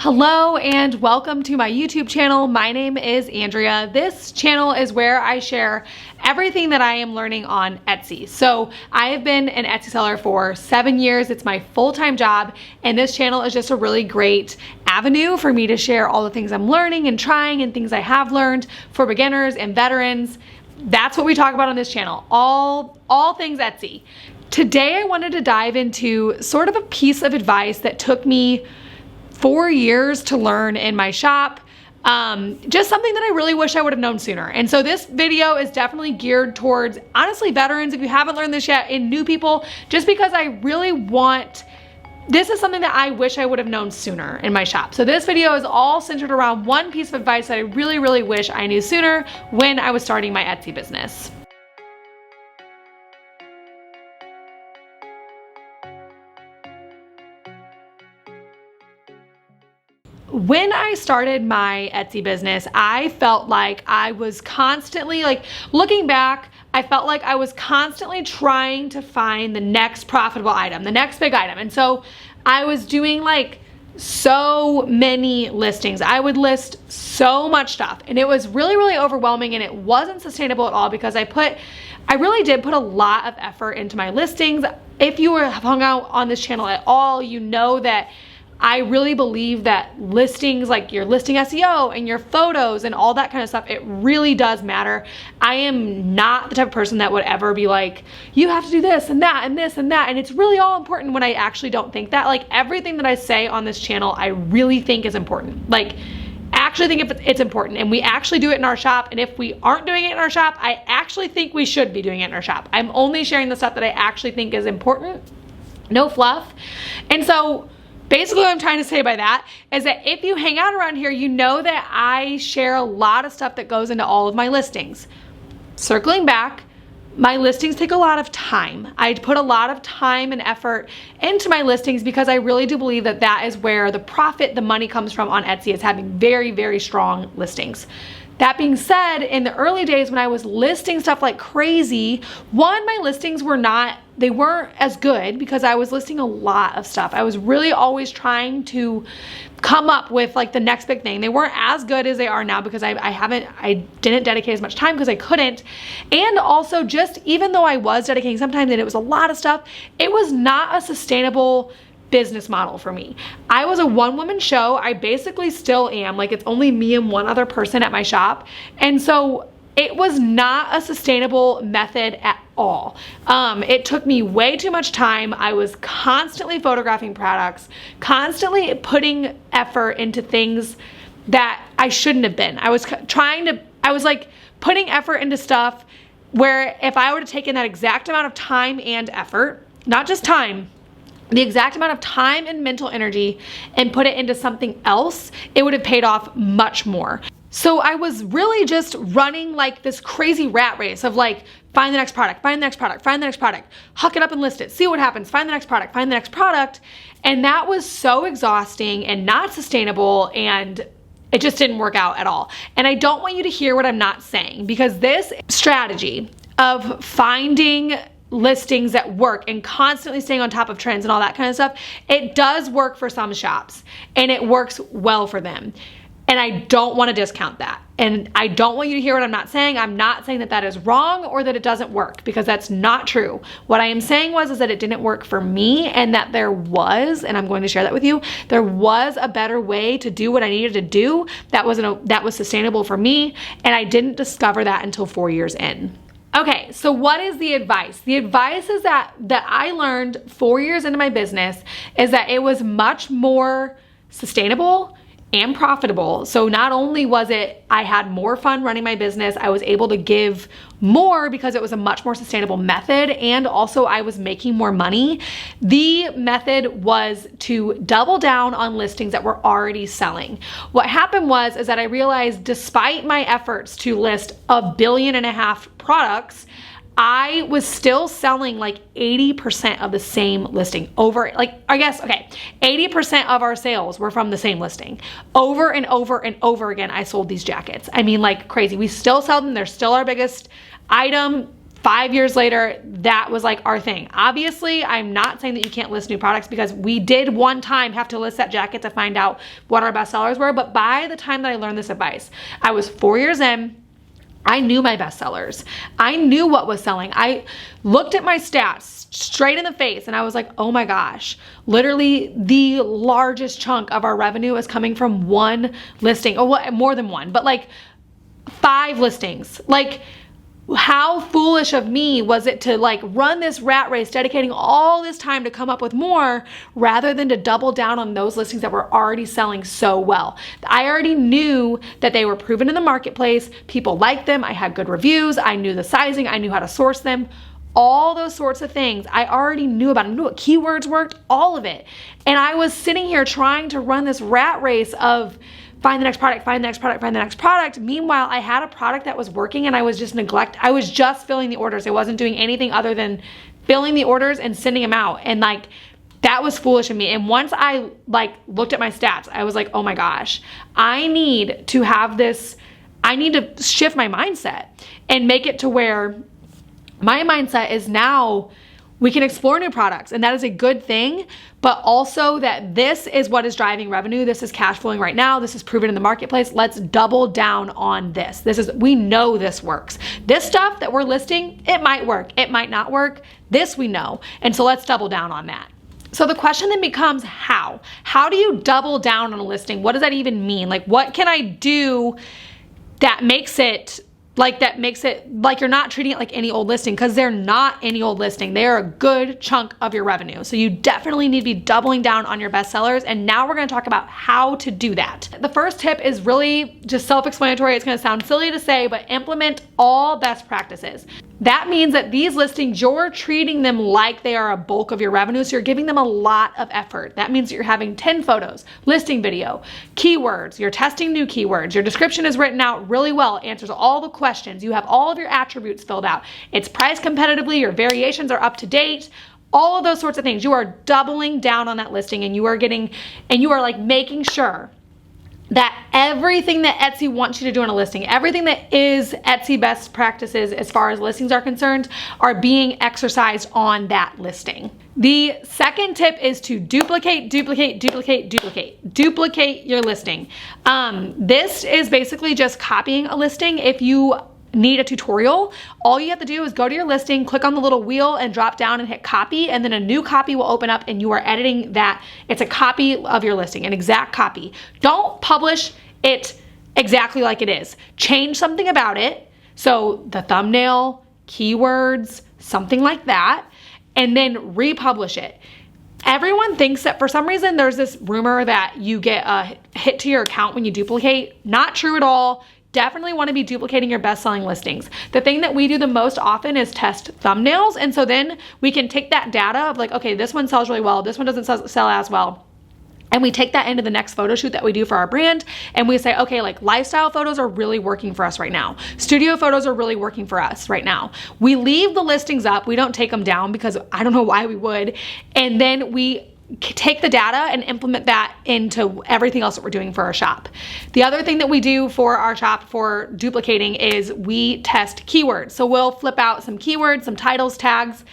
Hello and welcome to my YouTube channel. My name is Andrea. This channel is where I share everything that I am learning on Etsy. So I have been an Etsy seller for 7 years. It's my full-time job, and this channel is just a really great avenue for me to share all the things I'm learning and trying and things I have learned for beginners and veterans. That's what we talk about on this channel, all things Etsy. Today I wanted to dive into sort of a piece of advice that took me 4 years to learn in my shop. Just something that I really wish I would have known sooner. And so this video is definitely geared towards, honestly, veterans, if you haven't learned this yet, and new people, just because I really want, this is something that I wish I would have known sooner in my shop. So this video is all centered around one piece of advice that I really wish I knew sooner when I was starting my Etsy business. When I started my Etsy business, I felt like I was constantly, looking back, I felt like I was constantly trying to find the next profitable item, the next big item. And so I was doing so many listings. I would list so much stuff, and it was really overwhelming, and it wasn't sustainable at all because I really did put a lot of effort into my listings. If you have hung out on this channel at all, you know that I really believe that listings, like your listing SEO and your photos and all that kind of stuff, it really does matter. I am not the type of person that would ever be like, you have to do this and that and this and that. And it's really all important when I actually don't think that. Everything that I say on this channel, I really think is important. Actually think it's important, and we actually do it in our shop. And if we aren't doing it in our shop, I actually think we should be doing it in our shop. I'm only sharing the stuff that I actually think is important. No fluff. And so basically what I'm trying to say by that is that if you hang out around here, you know that I share a lot of stuff that goes into all of my listings. Circling back, my listings take a lot of time. I put a lot of time and effort into my listings because I really do believe that that is where the profit, the money comes from on Etsy, is having very strong listings. That being said, in the early days when I was listing stuff like crazy, one, my listings weren't as good because I was listing a lot of stuff. I was really always trying to come up with the next big thing. They weren't as good as they are now because I didn't dedicate as much time because I couldn't. And also, just even though I was dedicating some time and it was a lot of stuff, it was not a sustainable business model for me. I was a one-woman show. I basically still am. It's only me and one other person at my shop. And so it was not a sustainable method at all. It took me way too much time. I was constantly photographing products, constantly putting effort into things that I shouldn't have been. I was putting effort into stuff where if I would have taken that exact amount of time and effort, not just time, the exact amount of time and mental energy, and put it into something else, it would have paid off much more. So I was really just running this crazy rat race of find the next product, find the next product, find the next product, huck it up and list it, see what happens, find the next product, find the next product. And that was so exhausting and not sustainable, and it just didn't work out at all. And I don't want you to hear what I'm not saying, because this strategy of finding listings that work and constantly staying on top of trends and all that kind of stuff, it does work for some shops and it works well for them. And I don't want to discount that. And I don't want you to hear what I'm not saying. I'm not saying that that is wrong or that it doesn't work, because that's not true. What I am saying is that it didn't work for me, and that there was, and I'm going to share that with you, there was a better way to do what I needed to do that was sustainable for me, and I didn't discover that until 4 years in. Okay, so what is the advice? The advice is that I learned 4 years into my business is that it was much more sustainable and profitable. So not only was it, I had more fun running my business, I was able to give more because it was a much more sustainable method, and also I was making more money. The method was to double down on listings that were already selling. What happened is that I realized, despite my efforts to list 1.5 billion products, I was still selling 80% of the same listing over, 80% of our sales were from the same listing. Over and over again, I sold these jackets. I mean, crazy. We still sell them. They're still our biggest item 5 years later, that was like our thing. Obviously, I'm not saying that you can't list new products, because we did one time have to list that jacket to find out what our best sellers were. But by the time that I learned this advice, I was 4 years in. I knew my best sellers. I knew what was selling. I looked at my stats straight in the face and I was like, oh my gosh, literally the largest chunk of our revenue is coming from one listing, or what, more than one, but like 5 listings. Like, how foolish of me was it to like run this rat race, dedicating all this time to come up with more, rather than to double down on those listings that were already selling so well. I already knew that they were proven in the marketplace. People liked them. I had good reviews. I knew the sizing. I knew how to source them. All those sorts of things I already knew about. I knew what keywords worked, all of it. And I was sitting here trying to run this rat race of find the next product, find the next product, find the next product. Meanwhile, I had a product that was working and I was just I was just filling the orders. I wasn't doing anything other than filling the orders and sending them out. And like, that was foolish of me. And once I like looked at my stats, I was like, oh my gosh, I need to have this, I need to shift my mindset and make it to where my mindset is now we can explore new products, and that is a good thing, but also that this is what is driving revenue. This is cash flowing right now. This is proven in the marketplace. Let's double down on this. We know this works. This stuff that we're listing, it might work. It might not work. This we know. And so let's double down on that. So the question then becomes how? How do you double down on a listing? What does that even mean? Like, what can I do that makes it like you're not treating it like any old listing? Because they're not any old listing. They are a good chunk of your revenue. So you definitely need to be doubling down on your best sellers. And now we're going to talk about how to do that. The first tip is really just self-explanatory. It's going to sound silly to say, but implement all best practices. That means that these listings, you're treating them like they are a bulk of your revenue. So you're giving them a lot of effort. That means that you're having 10 photos, listing video, keywords, you're testing new keywords. Your description is written out really well, answers all the questions. You have all of your attributes filled out. It's priced competitively. Your variations are up to date. All of those sorts of things. You are doubling down on that listing, and you are like making sure that everything that Etsy wants you to do on a listing, everything that is Etsy best practices as far as listings are concerned, are being exercised on that listing. The second tip is to duplicate your listing. This is basically just copying a listing. If you need a tutorial, all you have to do is go to your listing, click on the little wheel and drop down and hit copy, and then a new copy will open up and you are editing that. It's a copy of your listing, an exact copy. Don't publish it exactly like it is. Change something about it. So the thumbnail, keywords, something like that, and then republish it. Everyone thinks that for some reason there's this rumor that you get a hit to your account when you duplicate. Not true at all. Definitely want to be duplicating your best-selling listings. The thing that we do the most often is test thumbnails. And so then we can take that data of like, okay, this one sells really well. This one doesn't sell as well. And we take that into the next photo shoot that we do for our brand. And we say, okay, like lifestyle photos are really working for us right now. Studio photos are really working for us right now. We leave the listings up. We don't take them down because I don't know why we would. And then we take the data and implement that into everything else that we're doing for our shop. The other thing that we do for our shop for duplicating is we test keywords. So we'll flip out some keywords, some titles, tags,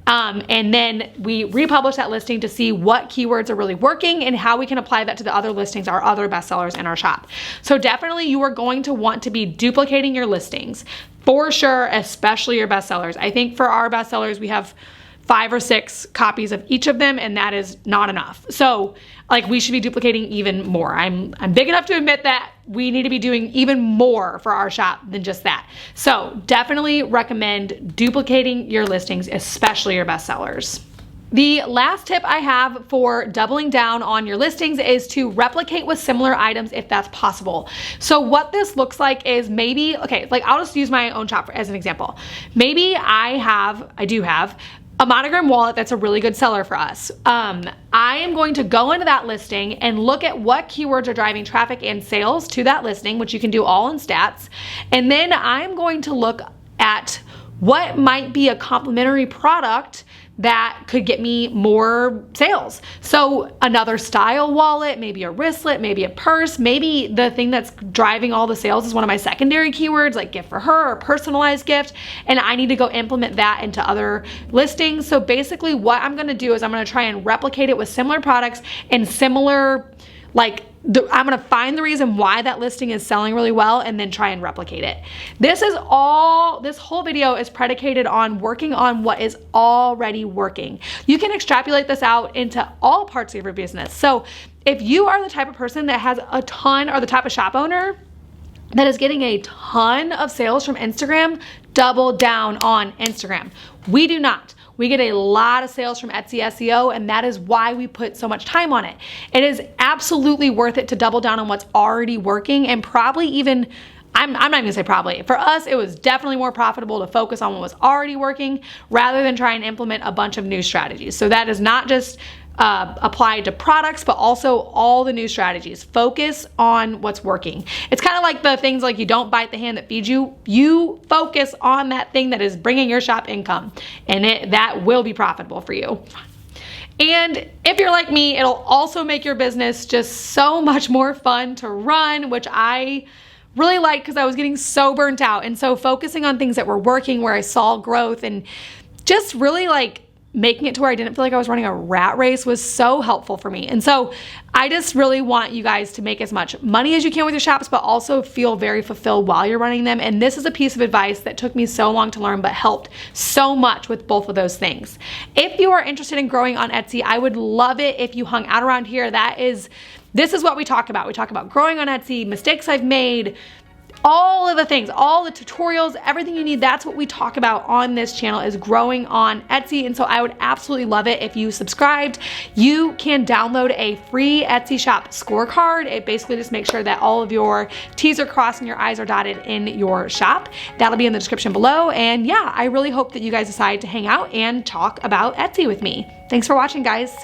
and then we republish that listing to see what keywords are really working and how we can apply that to the other listings, our other bestsellers in our shop. So definitely you are going to want to be duplicating your listings for sure, especially your bestsellers. I think for our bestsellers, we have 5 or 6 copies of each of them, and that is not enough. So like we should be duplicating even more. I'm big enough to admit that we need to be doing even more for our shop than just that. So definitely recommend duplicating your listings, especially your bestsellers. The last tip I have for doubling down on your listings is to replicate with similar items if that's possible. So what this looks like is maybe, okay, like I'll just use my own shop as an example. Maybe I do have a Monogram wallet that's a really good seller for us. I am going to go into that listing and look at what keywords are driving traffic and sales to that listing, which you can do all in stats. And then I'm going to look at what might be a complementary product that could get me more sales. So another style wallet, maybe a wristlet, maybe a purse, maybe the thing that's driving all the sales is one of my secondary keywords, like gift for her or personalized gift, and I need to go implement that into other listings. So basically what I'm gonna do is I'm gonna try and replicate it with similar products and similar, I'm gonna find the reason why that listing is selling really well and then try and replicate it. This whole video is predicated on working on what is already working. You can extrapolate this out into all parts of your business. So if you are the type of person that has a ton, or the type of shop owner that is getting a ton of sales from Instagram, double down on Instagram. We do not. We get a lot of sales from Etsy SEO, and that is why we put so much time on it. It is absolutely worth it to double down on what's already working, and probably even, I'm not even gonna say probably, for us it was definitely more profitable to focus on what was already working rather than try and implement a bunch of new strategies. So that is not just applied to products, but also all the new strategies. Focus on what's working. It's kind of like the things like you don't bite the hand that feeds you. You focus on that thing that is bringing your shop income, and that will be profitable for you. And if you're like me, it'll also make your business just so much more fun to run, which I really like because I was getting so burnt out. And so focusing on things that were working, where I saw growth, and just really making it to where I didn't feel like I was running a rat race was so helpful for me. And so I just really want you guys to make as much money as you can with your shops, but also feel very fulfilled while you're running them. And this is a piece of advice that took me so long to learn, but helped so much with both of those things. If you are interested in growing on Etsy, I would love it if you hung out around here. This is what we talk about. We talk about growing on Etsy, mistakes I've made, all of the things, all the tutorials, everything you need. That's what we talk about on this channel, is growing on Etsy. And so I would absolutely love it if you subscribed. You can download a free Etsy shop scorecard. It basically just makes sure that all of your T's are crossed and your I's are dotted in your shop. That'll be in the description below. And yeah, I really hope that you guys decide to hang out and talk about Etsy with me. Thanks for watching, guys.